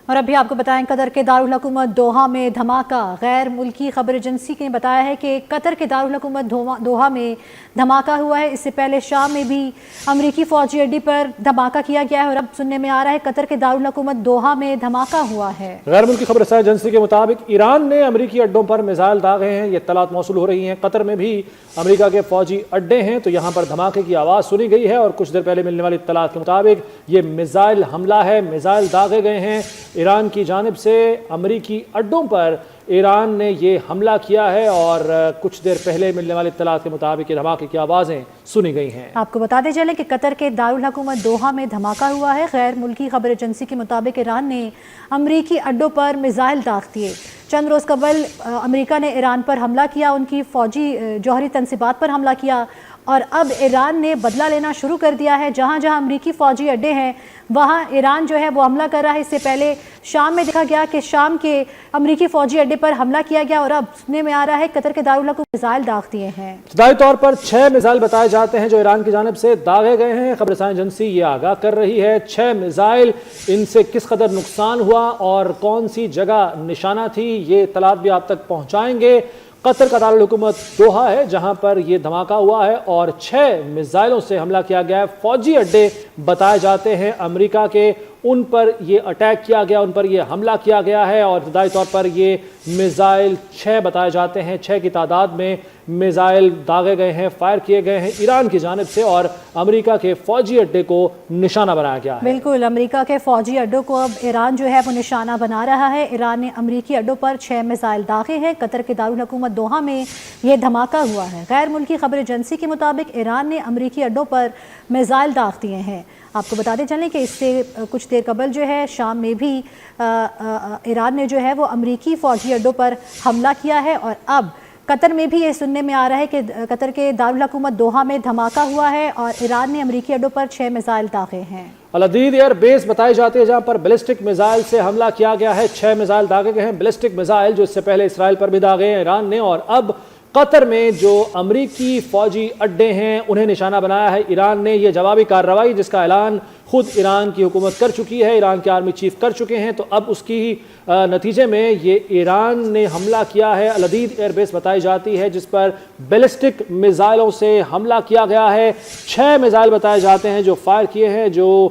اور ابھی آپ کو بتائیں قطر کے دارالحکومت دوحہ میں دھماکہ۔ غیر ملکی خبر ایجنسی نے بتایا ہے کہ قطر کے دارالحکومت دوحہ میں دھماکہ ہوا ہے۔ اس سے پہلے شام میں بھی امریکی فوجی اڈے پر دھماکہ کیا گیا ہے، اور اب سننے میں آ رہا ہے قطر کے دارالحکومت دوحہ میں دھماکہ ہوا ہے۔ غیر ملکی خبر رساں ایجنسی کے مطابق ایران نے امریکی اڈوں پر میزائل داغے ہیں، یہ اطلاعات موصول ہو رہی ہیں۔ قطر میں بھی امریکہ کے فوجی اڈے ہیں تو یہاں پر دھماکے کی آواز سنی گئی ہے، اور کچھ دیر پہلے ملنے والی اطلاعات کے مطابق یہ میزائل حملہ ہے، میزائل داغے گئے ہیں ایران کی جانب سے۔ امریکی اڈوں پر ایران نے یہ حملہ کیا ہے، اور کچھ دیر پہلے ملنے والی اطلاعات کے مطابق یہ دھماکے کی آوازیں سنی گئی ہیں۔ آپ کو بتاتے چلیں کہ قطر کے دارالحکومت دوحہ میں دھماکہ ہوا ہے۔ غیر ملکی خبر ایجنسی کے مطابق ایران نے امریکی اڈوں پر میزائل داغ دیے۔ چند روز قبل امریکہ نے ایران پر حملہ کیا، ان کی فوجی جوہری تنصیبات پر حملہ کیا، اور اب ایران نے بدلہ لینا شروع کر دیا ہے۔ جہاں جہاں امریکی فوجی اڈے ہیں وہاں ایران جو ہے وہ حملہ کر رہا ہے۔ اس سے پہلے شام میں دیکھا گیا کہ شام کے امریکی فوجی اڈے پر حملہ کیا گیا، اور اب سننے میں آ رہا ہے قطر کے دارالحکومت میزائل داغ دیے ہیں۔ ابتدائی طور پر 6 میزائل بتائے جاتے ہیں جو ایران کی جانب سے داغے گئے ہیں۔ خبر رساں ایجنسی یہ آگاہ کر رہی ہے 6 میزائل، ان سے کس قدر نقصان ہوا اور کون سی جگہ نشانہ تھی یہ اطلاعات بھی آپ تک پہنچائیں گے۔ قطر کا دارالحکومت دوحہ ہے جہاں پر یہ دھماکہ ہوا ہے، اور 6 میزائلوں سے حملہ کیا گیا ہے۔ فوجی اڈے بتائے جاتے ہیں امریکہ کے، ان پر یہ اٹیک کیا گیا، ان پر یہ حملہ کیا گیا ہے، اور ابتدائی طور پر یہ میزائل 6 بتائے جاتے ہیں۔ 6 کی تعداد میں میزائل داغے گئے ہیں، فائر کیے گئے ہیں ایران کی جانب سے، اور امریکہ کے فوجی اڈے کو نشانہ بنایا گیا ہے۔ بالکل، امریکہ کے فوجی اڈوں کو اب ایران جو ہے وہ نشانہ بنا رہا ہے۔ ایران نے امریکی اڈوں پر 6 میزائل داغے ہیں۔ قطر کے دارالحکومت دوحہ میں یہ دھماکہ ہوا ہے۔ غیر ملکی خبر ایجنسی کے مطابق ایران نے امریکی اڈوں پر میزائل داغ دیے ہیں۔ آپ کو بتاتے چلیں کہ اس سے کچھ دیر قبل جو ہے شام میں بھی ایران نے جو ہے وہ امریکی فوجی اڈوں پر حملہ کیا ہے، اور اب قطر میں بھی یہ سننے میں آ رہا ہے کہ قطر کے دارالحکومت دوحہ میں دھماکہ ہوا ہے، اور ایران نے امریکی اڈوں پر 6 میزائل داغے ہیں۔ العدید ایئر بیس بتائی جاتی ہے جہاں پر بیلسٹک میزائل سے حملہ کیا گیا ہے۔ 6 میزائل داغے گئے ہیں، بیلسٹک میزائل جو اس سے پہلے اسرائیل پر بھی داغے ہیں ایران نے، اور اب قطر میں جو امریکی فوجی اڈے ہیں انہیں نشانہ بنایا ہے ایران نے۔ یہ جوابی کارروائی جس کا اعلان خود ایران کی حکومت کر چکی ہے، ایران کے آرمی چیف کر چکے ہیں، تو اب اس کی نتیجے میں یہ ایران نے حملہ کیا ہے۔ العدید ایئر بیس بتائی جاتی ہے جس پر بیلسٹک میزائلوں سے حملہ کیا گیا ہے۔ 6 میزائل بتائے جاتے ہیں جو فائر کیے ہیں، جو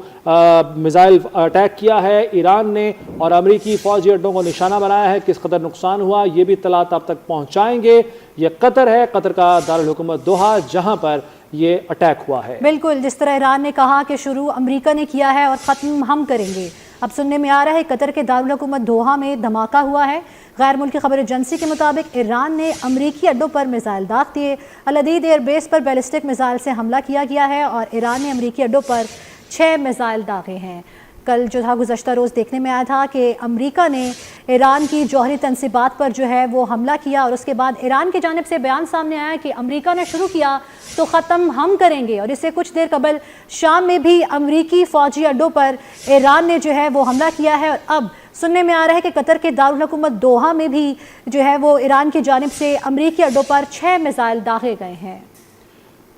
میزائل اٹیک کیا ہے ایران نے، اور امریکی فوجی اڈوں کو نشانہ بنایا ہے۔ کس قدر نقصان ہوا یہ بھی اطلاعات آپ تک پہنچائیں گے۔ یہ قطر ہے، قطر کا دارالحکومت دوحہ جہاں پر یہ اٹیک ہوا ہے۔ بالکل، جس طرح ایران نے کہا کہ شروع امریکہ نے کیا ہے اور ختم ہم کریں گے، اب سننے میں آ رہا ہے قطر کے دارالحکومت دوحہ میں دھماکہ ہوا ہے۔ غیر ملکی خبر ایجنسی کے مطابق ایران نے امریکی اڈوں پر میزائل داغ دیے۔ العدید ایئر بیس پر بیلسٹک میزائل سے حملہ کیا گیا ہے، اور ایران نے امریکی اڈوں پر 6 میزائل داغے ہیں۔ کل جو تھا گزشتہ روز دیکھنے میں آیا تھا کہ امریکہ نے ایران کی جوہری تنصیبات پر جو ہے وہ حملہ کیا، اور اس کے بعد ایران کی جانب سے بیان سامنے آیا کہ امریکہ نے شروع کیا تو ختم ہم کریں گے، اور اس سے کچھ دیر قبل شام میں بھی امریکی فوجی اڈوں پر ایران نے جو ہے وہ حملہ کیا ہے، اور اب سننے میں آ رہا ہے کہ قطر کے دارالحکومت دوحہ میں بھی جو ہے وہ ایران کی جانب سے امریکی اڈوں پر 6 میزائل داغے گئے ہیں۔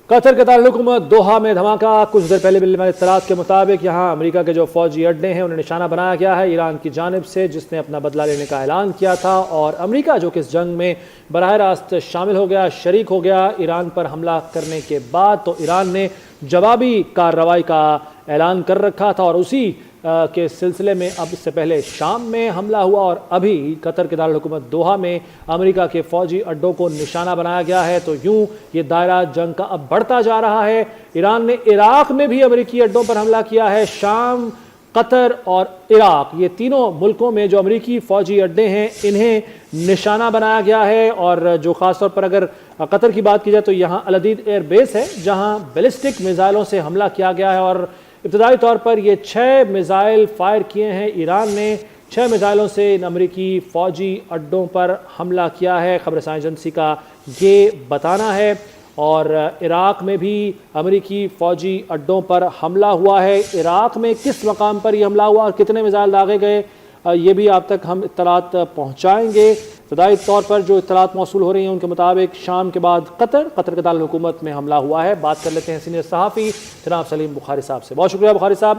قطر کے دارالحکومت دوحہ میں دھماکہ۔ کچھ دیر پہلے ملنے والے اطلاعات کے مطابق یہاں امریکہ کے جو فوجی اڈے ہیں انہیں نشانہ بنایا گیا ہے ایران کی جانب سے، جس نے اپنا بدلہ لینے کا اعلان کیا تھا، اور امریکہ جو کہ اس جنگ میں براہ راست شامل ہو گیا، شریک ہو گیا ایران پر حملہ کرنے کے بعد، تو ایران نے جوابی کارروائی کا اعلان کر رکھا تھا، اور اسی کے سلسلے میں اب اس سے پہلے شام میں حملہ ہوا، اور ابھی قطر کے دارالحکومت دوحہ میں امریکہ کے فوجی اڈوں کو نشانہ بنایا گیا ہے۔ تو یوں یہ دائرہ جنگ کا اب بڑھتا جا رہا ہے۔ ایران نے عراق میں بھی امریکی اڈوں پر حملہ کیا ہے۔ شام، قطر اور عراق، یہ تینوں ملکوں میں جو امریکی فوجی اڈے ہیں انہیں نشانہ بنایا گیا ہے، اور جو خاص طور پر اگر قطر کی بات کی جائے تو یہاں العدید ایئر بیس ہے جہاں بیلسٹک میزائلوں سے حملہ کیا گیا ہے، اور ابتدائی طور پر یہ 6 میزائل فائر کیے ہیں ایران نے۔ 6 میزائلوں سے ان امریکی فوجی اڈوں پر حملہ کیا ہے، خبر رساں ایجنسی کا یہ بتانا ہے۔ اور عراق میں بھی امریکی فوجی اڈوں پر حملہ ہوا ہے۔ عراق میں کس مقام پر یہ حملہ ہوا اور کتنے میزائل داغے گئے یہ بھی آپ تک ہم اطلاعات پہنچائیں گے۔ ابتدائی طور پر جو اطلاعات موصول ہو رہی ہیں ان کے مطابق شام کے بعد قطر کے دارالحکومت میں حملہ ہوا ہے۔ بات کر لیتے ہیں سینئر صحافی جناب سلیم بخاری صاحب سے۔ بہت شکریہ بخاری صاحب۔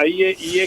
IAEA